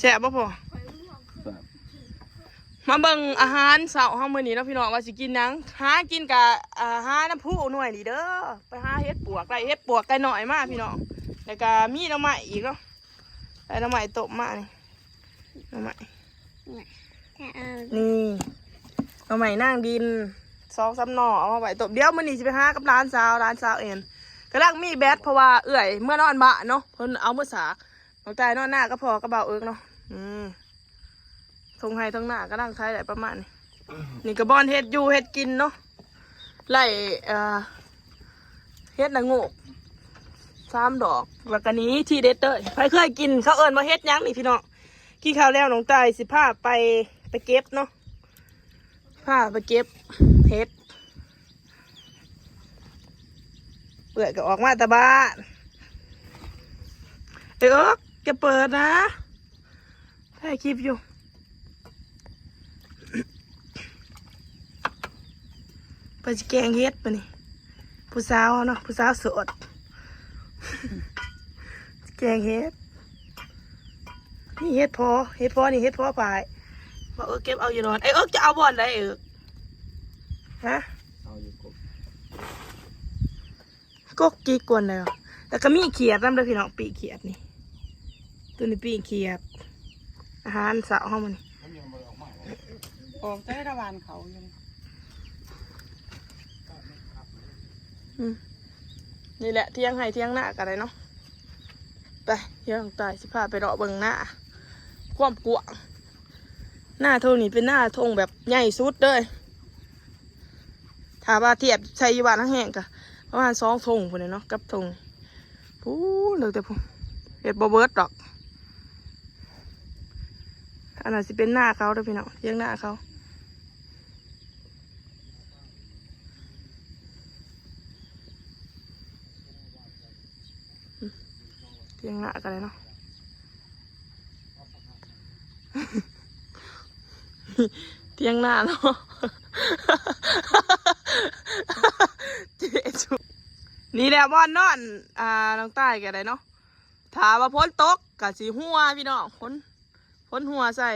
แซ่บบ่พอมาเบิ่งอาหารเช้าเฮามื้อนี้เนาะพี่น้องว่าสิกินหยังหากินกะหาน้ำพุหน่วยนี่เด้อไปหาเฮ็ดปวกได้เฮ็ดปวกไก่น้อยมาพี่น้องแล้วก็มีหน่อไม้อีกเนาะได้หน่อไม้ต้มมานี่หน่อไม้นี่หน่อไม้นางดิน2-3 หน่อเอามาไว้ต้มเดี๋ยวมื้อนี้สิไปหากับร้านสาวเอ็นกำลังมีแบตเพราะว่าเอื้อยเมื่อนอนบะเนาะเพิ่นเอามื้อสากน้องตายนอนหน้าก็พอกระเบาเอิกเนาะทงไห้ทงหน้าก็นั่งใช้ได้ประมาณนี้นี่กระบอนเฮ็ดอยู่เฮ็ดกินเนาะไล่เฮ็ดนางโงก3 ดอกแล้วก็นี้ที่เด็ดเตอร์ใครเคยกินเขาเอิญมาเฮ็ดยังนี่พี่น้องกินข้าวแล้วน้องตายสิพาไปเก็บเนาะพาไปเก็บเฮ็ดเปื่อยก็ออกมาแต่บ้านจะเปิดนะถ่ายคลิปอยู่ไปแกงเฮ็ดปะนี่ผู้สาวเนาะผู้สาวโสดแกงเฮ็ดนี่เฮ็ดพอนี่เฮ็ดพอไปบอกเก็บเอาอยู่นอนจะเอาบอลได้ฮะเอาอยู่กกี่กวนเลยแล้วก็มีเขียดน้ำเลยพี่น้องปีเขียดนี่ตัวนี้ปีเขียดอาหารสาวห้องมันออกได้ระหว่างเขาอยู่นี่แหละเที่ยงให้เที่ยงหน้ากันเลยเนาะไปเที่ยงตายสิพาไปรอเบิ่งหน้าความกว้างหน้าทงนี่เป็นหน้าทงแบบใหญ่สุดเลยถ้าว่าเทียบใช้ยี่บ้านทั้งแห่งกะประมาณ2 ทงคนเลยเนาะกับทงพูดเลยแต่พูเห็ดบเบิร์ดดอกอันนั้นสิเป็นหน้าเขาด้วยพี่น้องเที่ยงหน้าเขาเที่ยงหน้ากันเลยเนาะเที่ยงหน้าเนาะนี่แหละบอนนอนน้องใต้กันเลยเนาะถามว่าพ้นตกกับสีหัวพี่น้องพ้นหัวใส่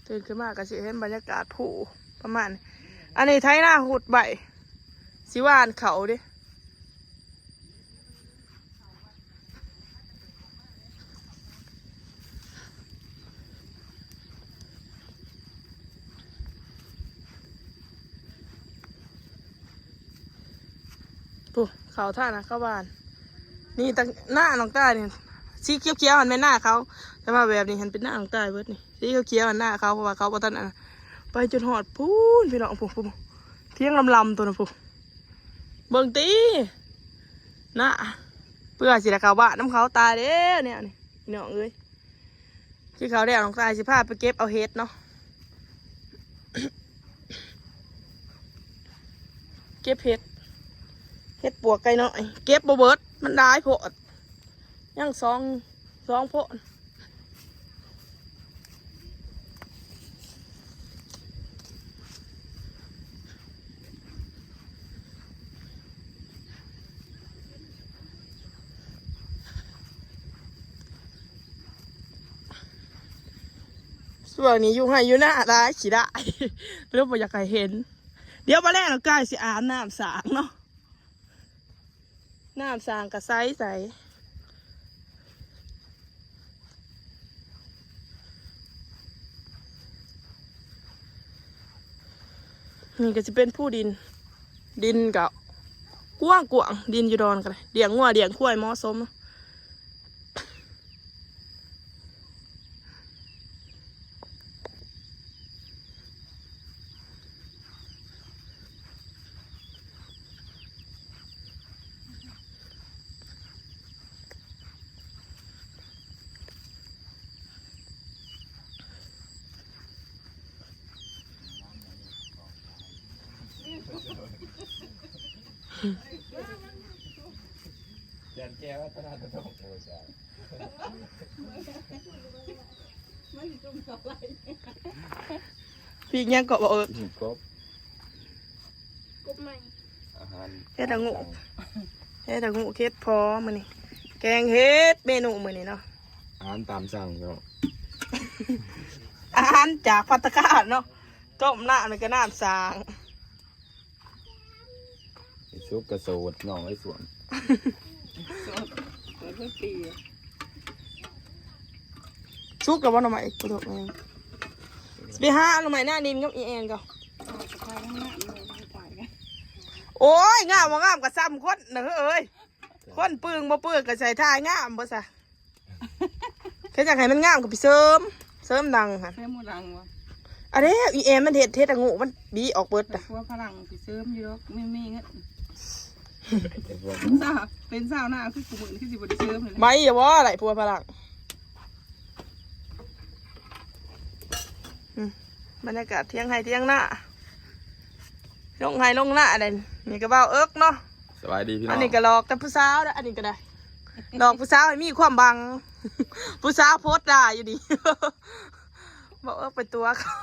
ตื่นขึ้นมากับสีเห็นบรรยากาศผู้ประมาณอันนี้ไทยหน้าหุดใบสิวานเขาดิเขาท่านะเข้าบ้านนี่ตั้งหน้าน้องตาเนี่ยสีเขียวๆมันเป็นหน้าเขาแต่ว่าแบบนี้เห็นเป็นหน้าน้องตาเบิดนี่สีเขียวๆมันหน้าเขาเพราะว่าเขาประทันไปจนหอดพูนพี่น้องพูเที่ยงลำตัวนะพูเบิ่งตีนะเพื่อสิได้เขาบ้านน้ำเขาตายเด้อเนี่ยนี่พี่น้องเอ้ยที่เขาได้น้องตาสิพาไปเก็บเอาเห็ดเนาะเก็บเห็ดปวกไก่น้อยเก็บบ่เบิดมันได้โพดยังสองโพดส่วนนี้อยู่ให้อยู่หน้าได้ขี้ได้เริ่มบ่อยากให้เห็นเดี๋ยวมาแรกเราใกล้สิอาบน้ำสางเนาะน้ำสางกับไซใสนี่ก็จะเป็นผู้ดินกับกว้างดินอยู่ดอนกันเลยเดี่ยงงัวเดี่ยงควายมอสมเดินแก้วตลาดต้องโอ้ใช่พี่ยังเกาะบอกกบใหม่อาหารเฮ็ดละงู เฮ็ดแต่งูเฮ็ดพอมื้อนี้แกงเฮ็ดเมนูมื้อนี้เนาะ อาหารตามสั่งเนาะ อาหารจากภัตตาคารเนาะต้มน้ำนี่ก็น้ำสาง ไอ้ซุปกระโสดน้องไอ้สวน เปิดเพื่อปี ซุกแล้วบ่หน่อไม้กูตกเองไปหาหน่อไม้หน้าดินกับอีแอนก็ เอาสะพายข้างหน้าเลยไม่ตายกัน โอ้ยงามบ่งามก็ซ้ำคนน่ะเอ้ยคนปึงบ่ปึงก็ใส่ท่างามบ่ซะแค่อยากให้มันงามก็ไปเสริมดังหั่น เสริมมูดังวะ อันนี้อีแอนมันเฮ็ดแต่งูมันบีออกเบิด แต่ อ่ะ พวกพลังไปเสริมอยู่แล้วไม่มีเงี้ย ไอ้พวก เป็นสาวหน้าคือกูเหมือนคือสิบได้เสริมเลย ไม่อย่าว่าอะไรพัวพลังบรรยากาศเที่ยงไห้เที่ยงหน้าลงไห้ลงหน้าเด่นนี่ก็เบ้าเอิกเนาะ สบายดีพี่น้ อั อน ง นี้ก็หลอกแต่ผู้สาวนะอันนี้ก็ได้หลอกผู้สาวให้มีความบัง ผู้สาวโพสต์ได้อยู่ดี บอกเอิกไปตัวเขา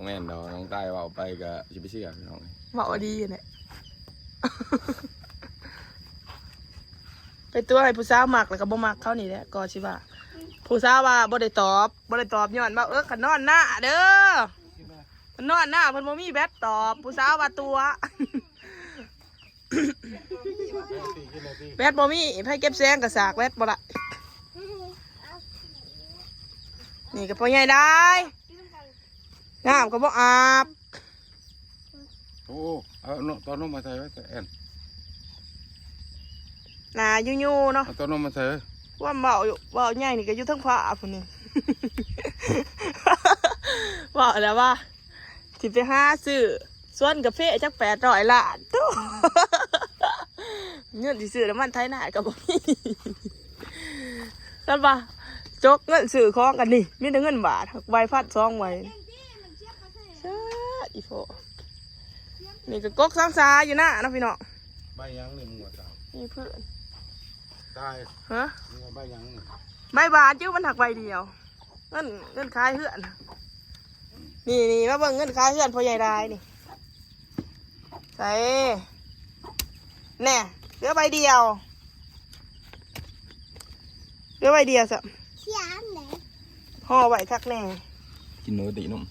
แม่นดอกน้องใต้ว่าไปก็สิไปเชื่อพี่น้อง บอกว่าดีเนี่ย ไปตัวให้ผู้สาวมักแล้วก็บ่มักเขานี่แหละก็ชิว่าผู้สาวว่าบ่ได้ตอบย้อนว่าขันนอนหน้าเด้อขันนอนหน้าเพิ่นบ่มีแบตตอบผู้สาวว่าตัว แบตบ่มีไผเก็บแสงก็สากแบตบ่ละนี่ก็พ่อใหญ่ได้น้ำก็บ่อาบ โอ้เอาตอนนมมาใส่ไว้แต่แอน หน้ายู่ๆเนาะ เอาตอนนมมาใส่ไว้ ว่าเบาใหญ่นี่ก็อยู่ทั้งฟ้าพุ่นนี่ บอกแล้วว่าสิไปหาซื้อส่วนกาแฟจัก800 ล้านตู้ เงินสิซื้อแล้วมันไทยหน้ากับบ่มีกันปะจกเงินซื้อของกันนี่มีแต่เงินบาทใบพัด2ใบใช่อีโฟนี่ก็กกซ้ำซาอยู่หน้าเนาะพี่น้อง ใบยังนี่มึงว่าสาว นี่เพื่อน ตาย ฮะ มึงว่าใบยังนี่ ใบบาทจิ้วมันหักใบเดียวเงินคล้ายเฮือนนี่มาเบิ่งเงินคล้ายเฮือนพ่อใหญ่ได้นี่ใส่แน่เหลือใบเดียวสักห่อใบคักแน่ กินนมตีนม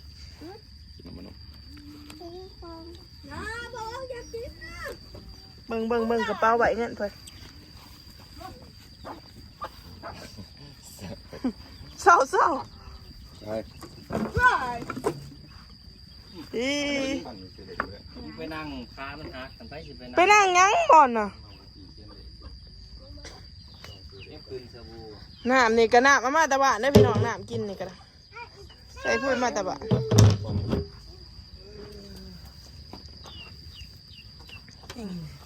กินนมนม เบิ่งกระเป๋าใบเงินเพิ่นเศร้า ใช่ อี ไปนั่งค้ามันหักกันไปสิไป ไปนั่งยังบ่อนน่ะ เอฟคืนสบู่ น้ำนี่ก็น้ำมาแต่บ้านได้อพี่น้องน้ำกินนี่ก็ได้ใส่พูดมาแต่บ้าน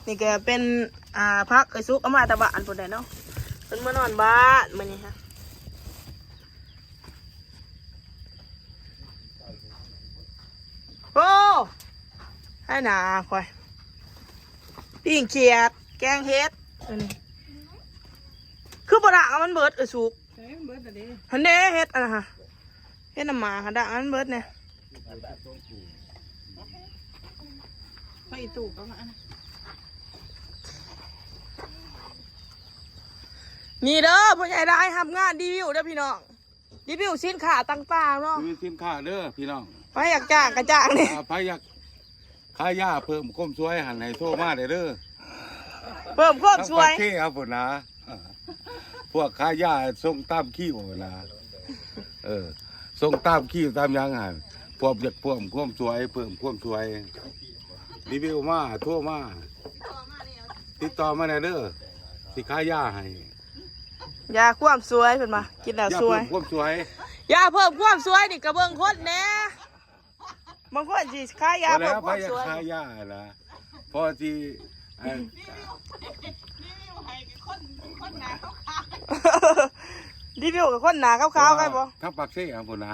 นี่ก็เป็นพักไอซุกเอามาแต่บ้านปุ่นได้เนาะเพิ่นมานอนบ้านมื้อนี้ฮะโอ้ให้หนาคอยปิ้งเขียดแกงเฮ็ดอันนี้คือบ่ด่างมันเบิดไอซุก ใช่เบิร์ดแต่เด้ ฮันเด้เฮ็ดอะไรฮะเฮ็ดน้ำหมาค่ะด่างมันเบิดเนี่ย ไฟตู่ก็มา นี่เด้อพ่อใหญ่ได้ทำงานรีวิวเด้อพี่น้องรีวิวสินค้าต่างๆเนาะ คือสินค้าเด้อพี่น้อง ไปอยากจ้างกระจ้างนี่ พายักขายยาเพิ่มความสวยหันให้โทรมาได้เด้อ เพิ่มความสวย ทั้งประเทศครับผมนะพวกขายยาส่งตามคิวนะส่งตามคิวตามยังหันพวกอยากเพิ่มความสวยเพิ่มความสวยรีวิวมาโทรมาติดต่อมาได้เด้อสิขายยาให้ ยาความสวยเพิ่นมากินแล้ว ยา สว เพิ่ ย มความสวย ยาเพิ่มความสวยนี่กระเบื้องคนแหน่บางคนสิขายยา แล้ เพิ่ม ว ค ไป วามสวยอยากขายยานะพอที่เอ่อ รีวิวกับคนหนาขาวๆกันบ่ ทับปากเซ่ครับผมนะ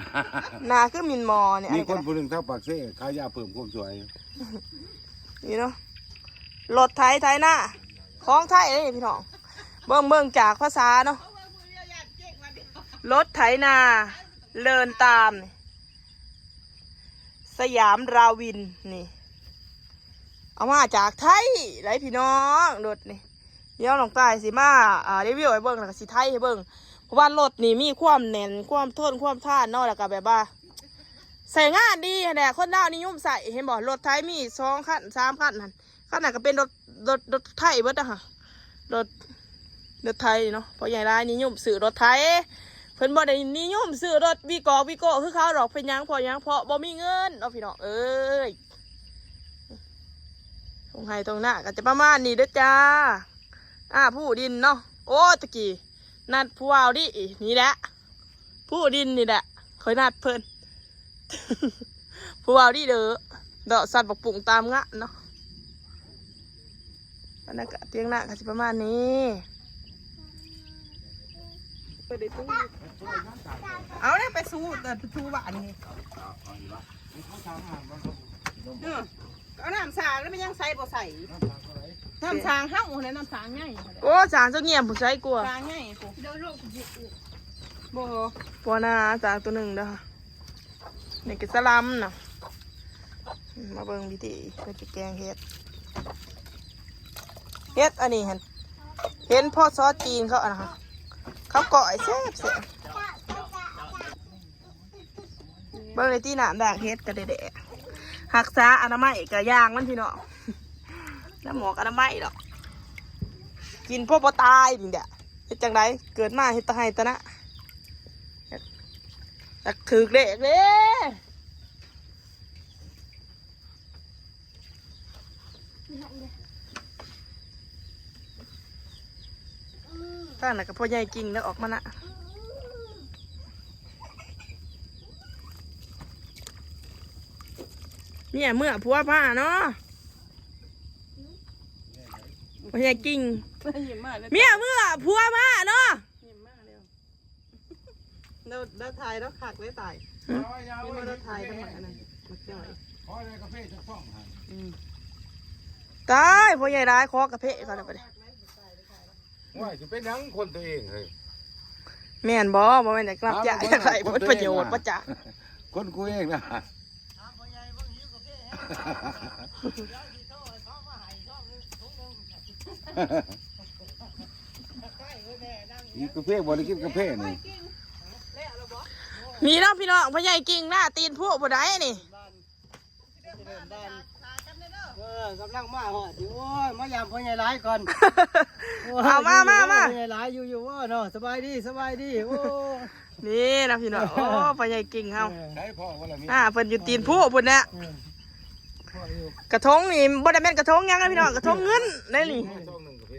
หนาคือมินมอเนี่ย มี อัน คน นี้ ผู้หนึ่งทับปากเซ่ขายยาเพิ่มความสวย นี่เนาะรถไทยหน้าของไทยเลยพี่น้องเบิ่งจากภาษาเนาะรถไถนาเลินตามนี่สยามราวินนี่เอามาจากไทยไรพี่น้องรถนี่ เดี๋ยวน้องตายสิมารีวิวให้เบิ่งแล้วก็สิไทยให้เบิ่งเพราะว่ารถนี่มีความแน่นความทนความท่านเนาะแล้วก็แบบว่าใส่งานดีแหละคนดาวนิยมใส่เห็นบ่รถไทยมี2 คัน 3 คันนั่นคันนั้นก็เป็นรถไทยเบิดอะค่ะรถไทยเนาะเพราะใหญ่ร้ายนิยมซื้อรถไทยเพิ่นบ่ได้นิยมซื้อรถวีโก้คือเขาดอกเป็นหยังเพราะบ่มีเงินเอาพี่น้องเอ้ยตรงไห้ตรงหน้าก็จะประมาณนี้เด้อจ้าผู้ดินเนาะโอ้ตะกี้นัดผู้วาวดินี่แหละผู้ดินนี่แหละคอยนัดเพิ่น ผู้วาวดิเด้อดอกสัตว์บักปุ่งตามงะเนาะอันนั้นก็เตียงหน้าก็จะประมาณนี้เอาเนี่ยไปสู้แต่ไปสู้บ้านนี่เอาน้ำสางแล้วมันยังใส่บ่ใส่น้ำสางเฮ้าเลยน้ำสางง่ายโอ้สางเจ้าเงียบผู้ใช้กลัวสางง่ายกูเดี๋ยวโรคบ่ปวนาสางตัวหนึ่งเด้อนี่ก็สลัมน่ะมาเบิ่งวิธีเพื่อจะแกงเฮ็ดอันนี้เห็นพ่อซอสจีนเขาอะนะคะเขาก่อยแซ่บเบิ่งในที่น้ำด่างเฮ็ดกระเดะหักษาอนามัยกะย่างมันพี่น้องแล้วหมอกอนามัยดอกกินพวกบ่ตายนี่เด้อเฮ็ดจังไดเกิดมาเฮ็ดตะไห้ตะนะตักถึกเด็กเด้ตั้งแต่กับพ่อใหญ่กิ่งแล้วออกมานะเมียเมื่อผัวผ้าเนาะพ่อใหญ่กิ่งเมียเมื่อผัวผ้าเนาะเราถ่ายแล้วขักเลยตายไม่มาเราถ่ายทำไมอันนั้นมาเกี่ยวตายพ่อใหญ่ร้ายคอกระเพาะเขาเลยไปเลย ว่าจะเป็นยังคนตัวเองเฮ้ย แม่นบ่แม่นแต่กลับจะใส่ผลประโยชน์ป่ะจ๊ะ คนกูเองนะนี่กาแฟบริกินกาแฟนี่ มีน้องพี่น้องพ่อใหญ่กิ่งหน้าตีนผู้ผู้ใดนี่ กำลังมาหอดอยู่โอ้ยมายามพ่อใหญ่ร้ายก่อน เอามา พ่อใหญ่ร้ายอยู่ว่าเนาะสบายดีโอ้ นี่นะพี่น้องโอ้พ่อใหญ่กิ่งเฮา ใช้พ่อว่าอะไรมี เพิ่นอยู่ตีนผู้พุ่นเนี่ยกระทงนี่บ่ได้แม่นกระทงยังนะพี่น้องกระทงเงินได้นี่ ช่องหนึ่งกาแฟ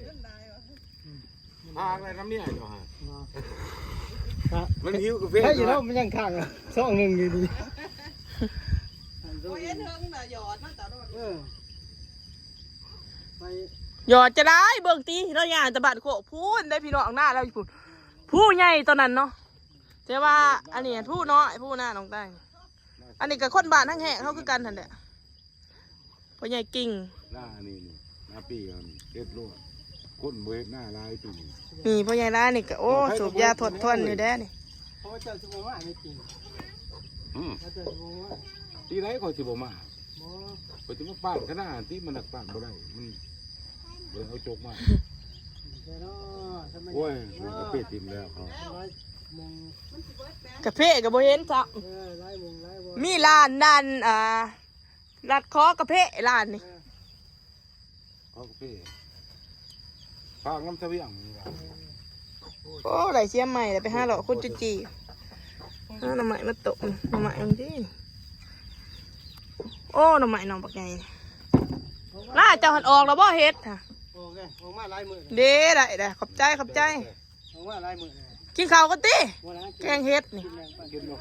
พาอะไรน้ำเนี่ยอยู่ฮะมันหิวกาแฟ ใช่อยู่แล้วมันยังขังช่องหนึ่งอยู่ดี โอ้ยเทิงน่ะหยอดมันตลอด ไป หยอดจะได้เบิ่งตีเราย่างตะบัดโคพูนได้พี่น้องหน้าเราอยู่พุ่นผู้ใหญ่ตอนนั้นเนาะแต่ว่าอันนี้ผู้น้อยผู้หน้าน้องแตงอันนี้กับคนบ้านทั้งแห่เขาคือกันทันเด้อพ่อใหญ่กิ่ง หน้านี่หน้าปีกันเด็ดรวดคนเวทหน้าลายปี นี่พ่อใหญ่ร้ายนี่ก็โอ้สูบยาทดทนอยู่แด้นี่ เพราะว่าเจ้าสมองว่าไม่จริงเจ้าสมองว่า ที่ไหนเขาสิบ่มา บ่ เขาจะมาปั้นขนาดที่มันหนักปั้นบ่ได้มันเลยเอาจกมา แต่เนาะทำไม โอ้ยมันก็เป็ดทิมแล้วเขา ร้อยมง กาแฟกับโบเห็นจ้ะ ร้อยมงร้อยบ่ มีร้านนั่นรัดคอกาแฟร้านนี่ เขาก็เป้ฟางน้ำเสบียง โอ้ไหลเสียใหม่เลยไปห้าหล่อคุณจุจีหน่อไม้มาตกหน่อไม้มันดิโอ้หน่อไม้น้องปักใหญ่ล่าเจ้าหันออกแล้วบ่เฮ็ดค่ะ โอเคออกมาลายมือ เด้ได้ขอบใจ ออกมาลายมือ กินข้าวกันติ บ่นะ แกงเฮ็ดนี่ กินบ่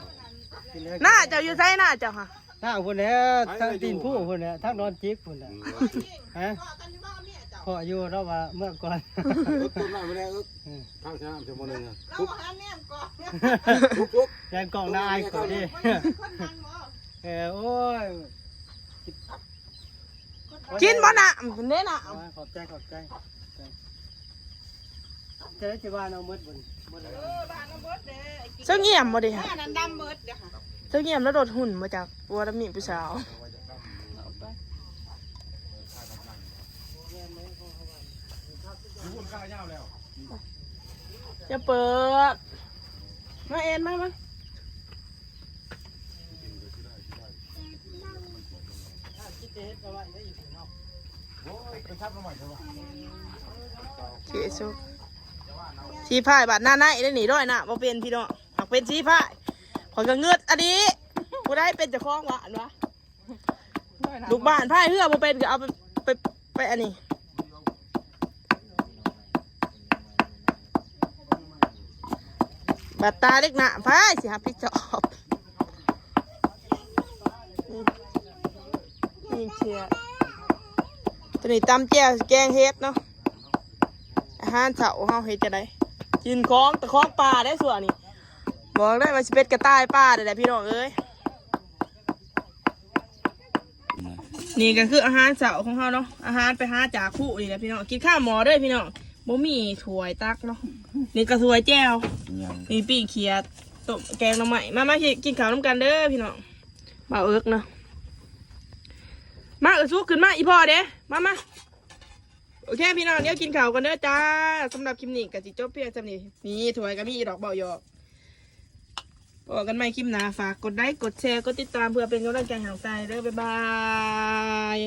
หน้าเจ้าอยู่ไสหน้าเจ้าค่ะ ทางพุ่นแล้วทางตีนผู้พุ่นแล้วทางนอนจิกพุ่นแล้วฮะขออยู่เราว่าเมื่อก่อน ต้นน้ำไม่ได้ข้าวชามชั่วโมงนึง เราหาแนมก่อน ทุก แกงกล่องนายก่อนดิ คนนั่งบ่ โอ้ย กินบ่น่ะเด้น่ะ ขอบใจจะได้จะว่าเอาเมื่อบน บ้านน้ำเบิดเด้ เจ้าเงียบบ่ดิค่ะ บ้านนั้นดำเบิดเด้อค่ะ เจ้าเงียบแล้วโดดหุ่นมาจากบัวดำมีผู้สาว จะเปิดมาเอ็นมาเขียชุกชีพายบาดหน้าไหนได้หนีด้วยนะบ่เป็นพี่น้องหากเป็นชีพายขอยก็เงือดอันนี้ผู้ได้เป็นเจ้าของหวานวะลูกบ้านพายเพื่อบ่เป็นก็เอาไปอันนี้บัดตาเล็กหนาพายสิครับพี่จอบนี่เชียตัวนี้ตำแจ่วแกงเฮ็ดเนาะอาหารเช้าเฮาเฮ็ดจะได้กินของแต่ของปลาได้ส่วนนี่บอกได้ว่าสิเป็ดกระต่ายปลาได้พี่น้องเอ้ยนี่ก็คืออาหารเช้าของเฮาเนาะอาหารไปหาจากผู้นี่แหละพี่น้องกินข้าวหมอเด้อพี่น้องบ่มีถ้วยตักเนาะนี่ก็ถ้วยแจ่วนี่ปิ้งเขียดต้มแกงหน่อไม้มากินข้าวน้ำกันเด้อพี่น้องบ่าวเอิกเนาะมาสู้ขึ้นมาอีพ่อเด้มาโอเคพี่น้องเดี๋ยวกินข้าวกันเด้อจ้าสำหรับคลิปนี้ก็สิจบเพียงเท่านี้นี่ถ้วยก็มีดอกเบาหยอกพบกันใหม่คลิปหน้าฝากกดไลค์กดแชร์กดติดตามเพื่อเป็นกำลังใจให้เราใจเด้อบ๊ายบาย